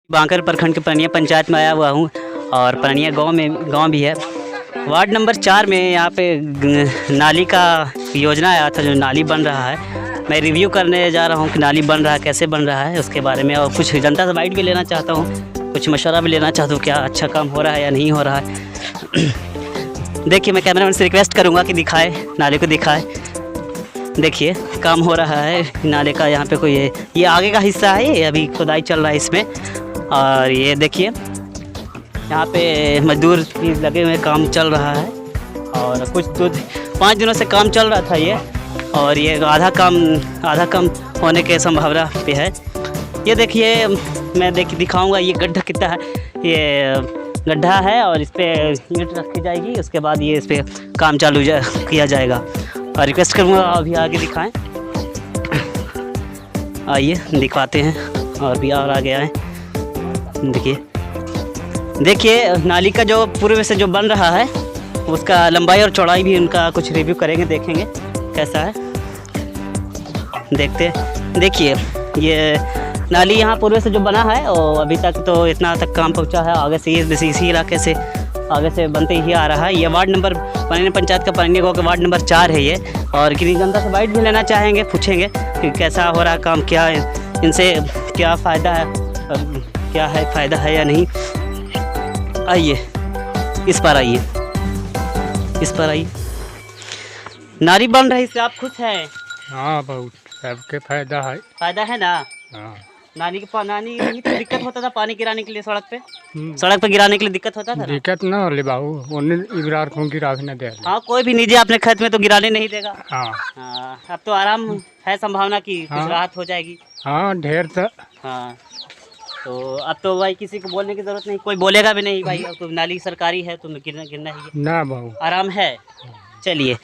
बांकर प्रखंड के पनिया पंचायत में आया हुआ हूँ और पनिया गांव भी है। वार्ड नंबर 4 में यहाँ पे नाली का योजना आया था, जो नाली बन रहा है। मैं रिव्यू करने जा रहा हूँ कि नाली बन रहा है, कैसे बन रहा है उसके बारे में, और कुछ जनता से बाइट भी लेना चाहता हूँ, कुछ मशवरा भी लेना चाहता हूँ क्या अच्छा काम हो रहा है या नहीं हो रहा है। देखिए, मैं कैमरामैन से रिक्वेस्ट करूँगा कि दिखाए, नाले को दिखाए। देखिए, काम हो रहा है नाले का। यहाँ पे कोई ये आगे का हिस्सा है, ये अभी खुदाई चल रहा है इसमें। और ये देखिए, यहाँ पे मजदूर भी लगे हुए, काम चल रहा है। और कुछ 5 दिनों से काम चल रहा था ये, और ये आधा काम होने के संभावना पे है। ये देखिए, मैं दिखाऊंगा ये गड्ढा कितना है। ये गड्ढा है और इस पर ईंट रखी जाएगी, उसके बाद ये इस पर काम चालू किया जाएगा। और रिक्वेस्ट करूँगा अभी आगे दिखाएं। आइए दिखाते हैं, और भी और आगे आए। देखिए नाली का जो पूर्व से जो बन रहा है, उसका लंबाई और चौड़ाई भी उनका कुछ रिव्यू करेंगे, देखेंगे कैसा है। देखिए, ये नाली यहाँ पूर्व से जो बना है, और अभी तक तो इतना तक काम पहुँचा है। आगे से इसी इलाके से आगे से बनते ही आ रहा है। ये वार्ड नंबर पनिया पंचायत का पनिया गाँव का वार्ड नंबर 4 है ये। और किसी जनता से बाइट भी लेना चाहेंगे, पूछेंगे कि कैसा हो रहा काम, क्या इनसे क्या फ़ायदा है, क्या है फ़ायदा है या नहीं। आइए, इस पर आइए। नाली बन रही, इससे आप खुश हैं? हाँ, बहुत सबके फायदा है ना। हाँ। नाली नहीं तो दिक्कत होता था पानी गिराने के लिए, सड़क पे गिराने के लिए दिक्कत होता था। दिक्कत ना हो बाबू, इबरार को गिराने न दे। हाँ, कोई भी निजी अपने खेत में तो गिराने नहीं देगा। हाँ। अब तो आराम है, संभावना की कुछ राहत हो जाएगी। हाँ, ढेर तो। हाँ, तो अब तो भाई किसी को बोलने की जरूरत नहीं, कोई बोलेगा भी नहीं भाई। अब तो नाली सरकारी है तो गिरना ही ना बाबू, आराम है। चलिए,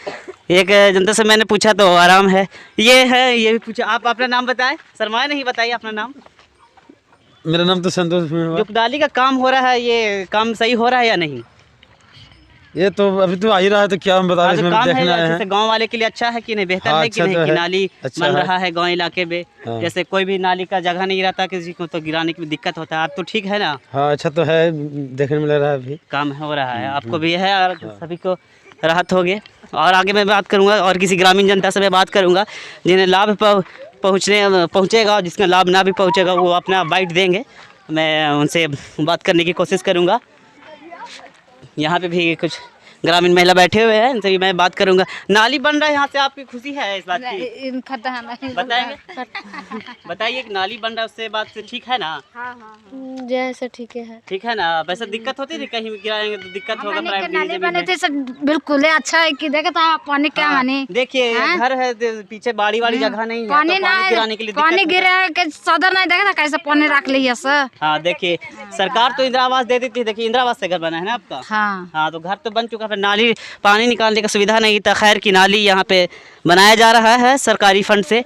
एक जनता से मैंने पूछा तो आराम है। ये भी पूछा। आप अपना नाम बताएं, शर्माए नहीं, बताइए अपना नाम। मेरा नाम तो संतोष। जो नाली का काम हो रहा है, ये काम सही हो रहा है या नहीं? ये तो अभी तो आ ही रहा है, तो क्या हम बता रहे हैं, काम है जैसे गांव वाले के लिए अच्छा है कि नहीं, बेहतर है कि नहीं, कि नाली बन रहा है गांव इलाके में। जैसे कोई भी नाली का जगह नहीं रहता किसी को, तो गिराने की दिक्कत होता है। अब तो ठीक है ना? हाँ, अच्छा तो है, देखने में लग रहा है अभी काम हो रहा है, आपको भी है और सभी को राहत हो गए। और आगे मैं बात करूंगा, और किसी ग्रामीण जनता से मैं बात करूंगा जिन्हें लाभ पहुंचेगा, और जिसका लाभ ना भी पहुंचेगा वो अपना बाइट देंगे। मैं उनसे बात करने की कोशिश करूंगा। यहाँ पे भी कुछ ग्रामीण महिला बैठे हुए हैं, इनसे मैं बात करूंगा। नाली बन रहा है, यहाँ से आपकी खुशी है इस बात की? बताएंगे? बताइए कि नाली बन रहा है, उससे बात ठीक है ना? जैसे ठीक है ना। वैसे दिक्कत होती थी, कहीं गिराएंगे तो दिक्कत होगा। नाली बने थे सब बिल्कुल अच्छा है कि देखा था पानी क्या माने। देखिए, घर है पीछे, बाड़ी वाली जगह नहीं है, पानी गिराने के लिए पानी गिरा के सदर नहीं देखा था कैसे पानी रख लिया सर। हाँ, देखिए, सरकार तो इंदिरा आवास दे देती है। देखिए, इंदिरा आवास से घर बना है ना आपका। हाँ, तो घर तो बन चुका है, नाली पानी निकालने का सुविधा नहीं था। खैर की नाली यहाँ पे बनाया जा रहा है सरकारी फंड से।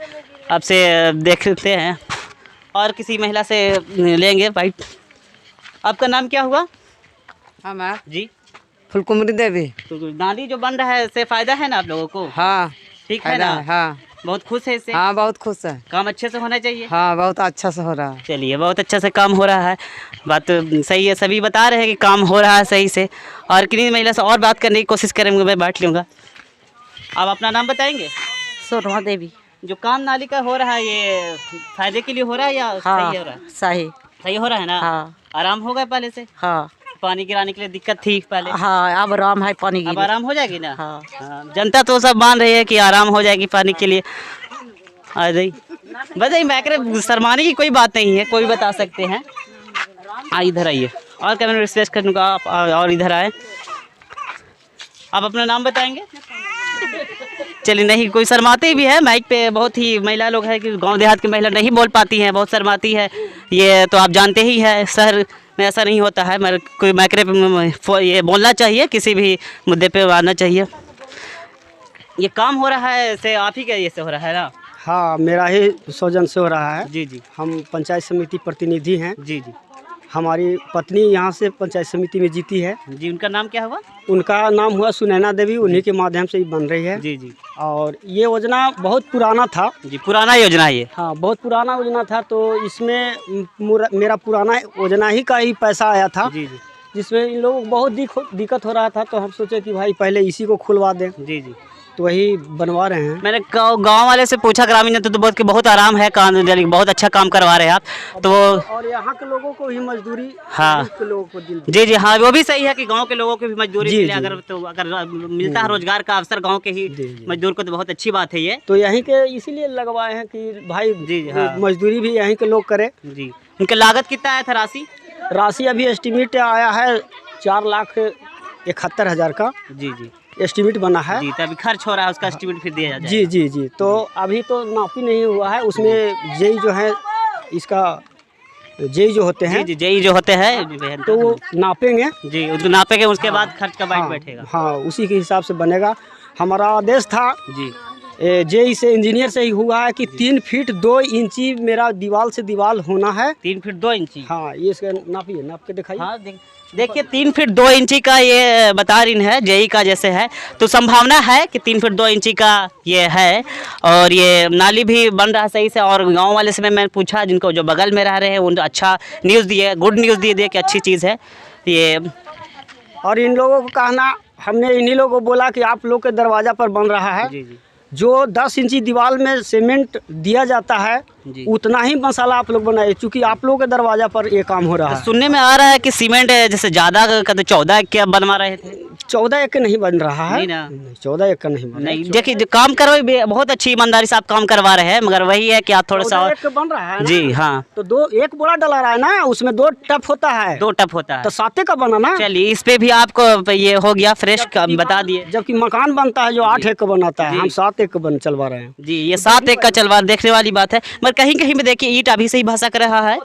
अब से देखते हैं, और किसी महिला से लेंगे भाई। आपका नाम क्या हुआ? हमारा जी, फुलकुमरी देवी। तो नाली जो बन रहा है, इससे फायदा है ना आप लोगों को? हाँ, ठीक है ना? हाँ, बहुत खुश है इससे? हाँ, बहुत खुश है। काम अच्छे से होना चाहिए। हाँ, बहुत अच्छा से हो रहा है। चलिए, बहुत अच्छा से काम हो रहा है, बात तो सही है। सभी बता रहे हैं कि काम हो रहा है सही से। और किन्हीं महिला से और बात करने की कोशिश करेंगे, मैं बांट लूँगा। आप अपना नाम बताएंगे? सोरमा देवी। जो काम नाली का हो रहा है, ये फायदे के लिए हो रहा है या हाँ, सही हो रहा है? सही हो रहा है ना? हाँ। आराम हो गया पहले से? हाँ, पानी गिराने के लिए दिक्कत थी पहले। हाँ, अब आराम है पानी अब आराम हो जाएगी ना? हाँ। जनता तो सब मान रही है कि आराम हो जाएगी पानी के लिए। आ जाइए, बताइए। मैं शर्माने की कोई बात नहीं है, कोई बता सकते हैं। इधर आइए, और क्या मैंने रिक्वेस्ट करूँगा आप और इधर आए। आप अपना नाम बताएंगे? चलिए, नहीं, कोई शर्माते भी है माइक पे। बहुत ही महिला लोग हैं कि गांव देहात की महिला नहीं बोल पाती हैं, बहुत शर्माती है। ये तो आप जानते ही हैं, शहर में ऐसा नहीं होता है। कोई माइक्रे पे ये बोलना चाहिए, किसी भी मुद्दे पे आना चाहिए। ये काम हो रहा है से आप ही के ये से हो रहा है ना? हाँ, मेरा ही सौजन से हो रहा है। जी। हम पंचायत समिति प्रतिनिधि हैं। जी। हमारी पत्नी यहाँ से पंचायत समिति में जीती है। जी, उनका नाम क्या हुआ? उनका नाम हुआ सुनैना देवी। उन्हीं के माध्यम से ही बन रही है। जी। और ये योजना बहुत पुराना था। जी, पुराना योजना है ये। हाँ, बहुत पुराना योजना था। तो इसमें मेरा पुराना योजना ही का ही पैसा आया था। जी जी जिसमें इन लोगों को बहुत दिक्कत हो रहा था। तो हम सोचे कि भाई पहले इसी को खुलवा दें। जी जी। तो वही बनवा रहे हैं। मैंने गांव वाले से पूछा, ग्रामीण जनता तो बहुत आराम है, काम बहुत अच्छा काम करवा रहे हैं आप तो। और यहाँ के लोगों को ही मजदूरी, हाँ के लोगों को जी जी हाँ, वो भी सही है कि गांव के लोगों को भी मजदूरी मिले। अगर मिलता है हाँ। रोजगार का अवसर गांव के ही मजदूर को, तो बहुत अच्छी बात है ये। तो यहीं के इसीलिए लगवाए हैं कि भाई जी हाँ। मजदूरी भी यहीं के लोग करे। जी, उनकी लागत कितना आया था राशि अभी एस्टिमेट आया है 4,71,000 का। जी जी एस्टिमेट बना है। जी, तो अभी खर्च हो रहा है, उसका एस्टिमेट फिर दिया जाए। जी जी जी। तो अभी तो नापी नहीं हुआ है उसमें। जेई जो है इसका जेई जो होते हैं, जी जेई जो होते हैं तो वो नापेंगे। जी, उसको नापेंगे, उसके बाद खर्च का बाइक बैठेगा। हाँ, उसी के हिसाब से बनेगा। हमारा आदेश था जी जेई से, इंजीनियर से ही हुआ है कि 3 फीट 2 इंची मेरा दीवार से दीवार होना है। 3 फीट 2 इंची। हाँ, ये इसका नापिए, नाप के दिखाइए। हाँ देखिए 3 फीट 2 इंची का ये बता रही है, जेई का जैसे है। तो संभावना है कि 3 फीट 2 इंची का ये है। और ये नाली भी बन रहा है सही से। और गांव वाले से मैंने पूछा, जिनको जो बगल में रह रहे हैं, उन अच्छा न्यूज़ दिए, गुड न्यूज़ दिए कि अच्छी चीज़ है ये। और इन लोगों को कहना, हमने इन्हीं लोगों को बोला कि आप लोग के दरवाज़ा पर बन रहा है। जी जी। जो 10 इंची दीवार में सीमेंट दिया जाता है, उतना ही मसाला आप लोग बनाए, क्योंकि आप लोगों के दरवाजा पर ये काम हो रहा है। सुनने में आ रहा है कि सीमेंट जैसे ज़्यादा का, तो 14 क्या बनवा रहे थे? 14 एक नहीं बन रहा है। नहीं ना, 14 एक का नहीं बन रहा है। नहीं, देखिए जो काम करो बहुत अच्छी ईमानदारी से आप काम करवा रहे हैं, मगर वही है कि आप थोड़ा सा एक बन रहा है ना? जी हाँ। तो एक बोरा डला रहा है ना, उसमें 2 टप होता है। 2 टप होता है, तो 7 का बना ना। चलिए, इस पे भी आपको ये हो गया फ्रेश बता दिए। जबकि मकान बनता है जो 8 एक का बनाता है, हम 7 एक का चलवा रहे हैं। जी, ये 7 एक का चलवा, देखने वाली बात है। मगर कहीं कहीं में देखिए ईंट अभी से ही भसक रहा है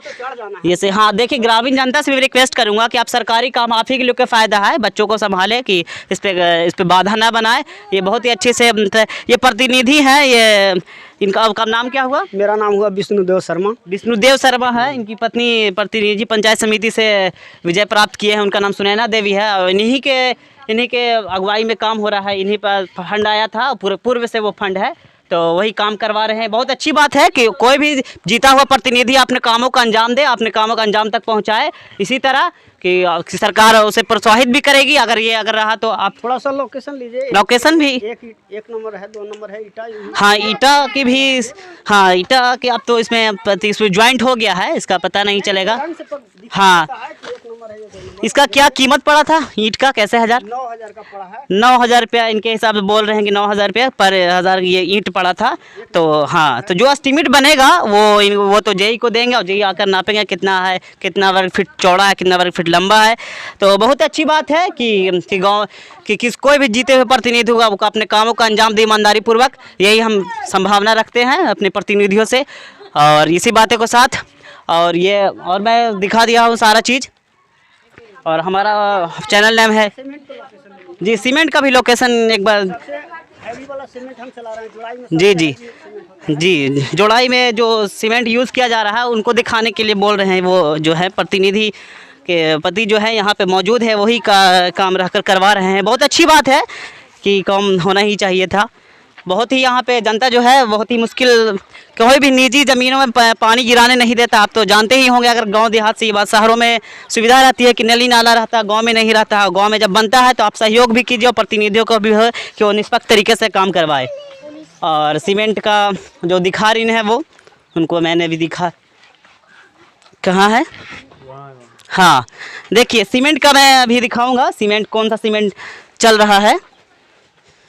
ये से। हाँ देखिए, ग्रामीण जनता से भी रिक्वेस्ट करूंगा कि आप सरकारी काम, आप ही के लोग का फ़ायदा है, बच्चों को संभाले कि इस पे बाधा ना बनाए। ये बहुत ही अच्छे से ये प्रतिनिधि हैं। ये इनका आपका नाम क्या हुआ? मेरा नाम हुआ विष्णुदेव शर्मा। विष्णुदेव शर्मा है। इनकी पत्नी प्रतिनिधि पंचायत समिति से विजय प्राप्त किए हैं। उनका नाम सुनैना देवी है। और इन्हीं के अगुवाई में काम हो रहा है। इन्हीं पर फंड आया था, पूर्व से वो फंड है, तो वही काम करवा रहे हैं। बहुत अच्छी बात है कि कोई भी जीता हुआ प्रतिनिधि अपने कामों का अंजाम दे, अपने कामों का अंजाम तक पहुंचाए। इसी तरह कि सरकार उसे प्रोत्साहित भी करेगी। अगर रहा तो आप थोड़ा सा लोकेशन लीजिए। लोकेशन भी एक नंबर है, 2 नंबर है ईटा। हाँ, ईटा की भी। हाँ, ईटा की अब तो इसमें ज्वाइंट हो गया है, इसका पता नहीं चलेगा। हाँ, इसका क्या कीमत पड़ा था ईंट का? कैसे 9,000 का पड़ा है। 9,000 रुपया इनके हिसाब से बोल रहे हैं कि 9,000 रुपया पर 1000 ये ईंट पड़ा था। तो हाँ, तो जो एस्टीमेट बनेगा वो तो जेई को देंगे, और जेई आकर नापेंगे कितना है, कितना वर्ग फीट चौड़ा है, कितना वर्ग फीट लंबा है। तो बहुत अच्छी बात है कि गाँव कि कोई भी जीते हुए प्रतिनिधि होगा वो अपने कामों का अंजाम दे ईमानदारी पूर्वक। यही हम संभावना रखते हैं अपने प्रतिनिधियों से। और इसी बातें को साथ और मैं दिखा दिया हूँ सारा चीज़। और हमारा चैनल नेम है जी। सीमेंट का भी लोकेशन एक बार। हैवी वाला सीमेंट हम चला रहे हैं जुलाई में। जी जी जी, जोड़ाई में जो सीमेंट यूज़ किया जा रहा है उनको दिखाने के लिए बोल रहे हैं। वो जो है प्रतिनिधि के पति जो है यहाँ पे मौजूद है, वही काम रहकर करवा रहे हैं। बहुत अच्छी बात है कि काम होना ही चाहिए था। बहुत ही यहाँ पे जनता जो है बहुत ही मुश्किल, कोई भी निजी ज़मीनों में पानी गिराने नहीं देता। आप तो जानते ही होंगे, अगर गांव देहात से ये बात, शहरों में सुविधा रहती है कि नली नाला रहता है, गांव में नहीं रहता है। गांव में जब बनता है तो आप सहयोग भी कीजिए और प्रतिनिधियों को भी हो कि वो निष्पक्ष तरीके से काम करवाए। और सीमेंट का जो दिखा रही है वो उनको मैंने भी दिखा, कहाँ है? हाँ देखिए, सीमेंट का मैं अभी दिखाऊँगा। सीमेंट कौन सा सीमेंट चल रहा है?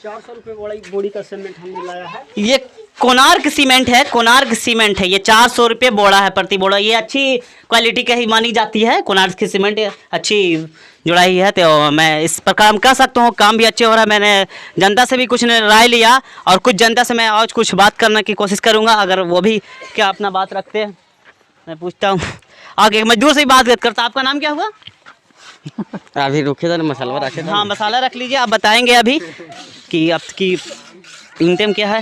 400 रुपये बोरी का सीमेंट हमने लाया है। ये कोणार्क सीमेंट है, कोणार्क सीमेंट है। ये 400 रुपये बोरा है प्रति बोरा। ये अच्छी क्वालिटी का ही मानी जाती है। कोणार्क की सीमेंट अच्छी जुड़ाई है। तो मैं इस प्रकार हम कह सकता हूँ काम भी अच्छे हो रहा है। मैंने जनता से भी कुछ राय लिया और कुछ जनता से मैं आज कुछ बात करने की कोशिश करूँगा। अगर वो भी क्या अपना बात रखते हैं, मैं पूछता हूँ। आगे मजदूर से ही बात करता। आपका नाम क्या हुआ? अभी रुके थे, मसाला रखे थे। हाँ, मसाला रख लीजिए। आप बताएंगे अभी कि आपकी इंटेम क्या है?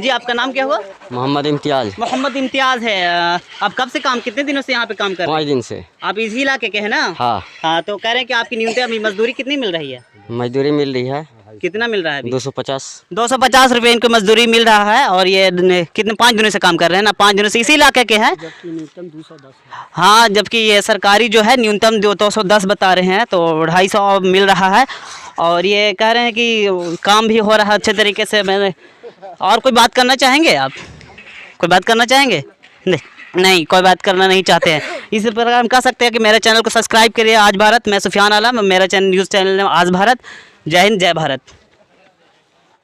जी, आपका नाम क्या हुआ? मोहम्मद इम्तियाज। मोहम्मद इम्तियाज है। आप कब से कितने दिनों से यहाँ पे काम कर रहे हैं? 5 दिन से। आप इसी इलाके के हैं ना? हाँ। हाँ, तो कह रहे हैं कि आपकी न्यूनतम मजदूरी कितनी मिल रही है? मजदूरी मिल रही है कितना मिल रहा है अभी? 250। 250 रुपये इनको मजदूरी मिल रहा है। और ये कितने 5 दिनों से काम कर रहे हैं ना, 5 दिनों से इसी इलाके के हैं। हाँ, जबकि ये सरकारी जो है न्यूनतम 210 बता रहे हैं, तो 250 मिल रहा है। और ये कह रहे हैं कि काम भी हो रहा है अच्छे तरीके से। मैंने और कोई बात करना चाहेंगे आप? कोई बात करना चाहेंगे? नहीं, कोई बात करना नहीं चाहते हैं। इसी प्रकार हम कह सकते हैं कि मेरे चैनल को सब्सक्राइब करिए आज भारत। मैं सुफियान आलम, मेरा चैनल न्यूज़ चैनल है आज भारत। जय हिंद, जय भारत।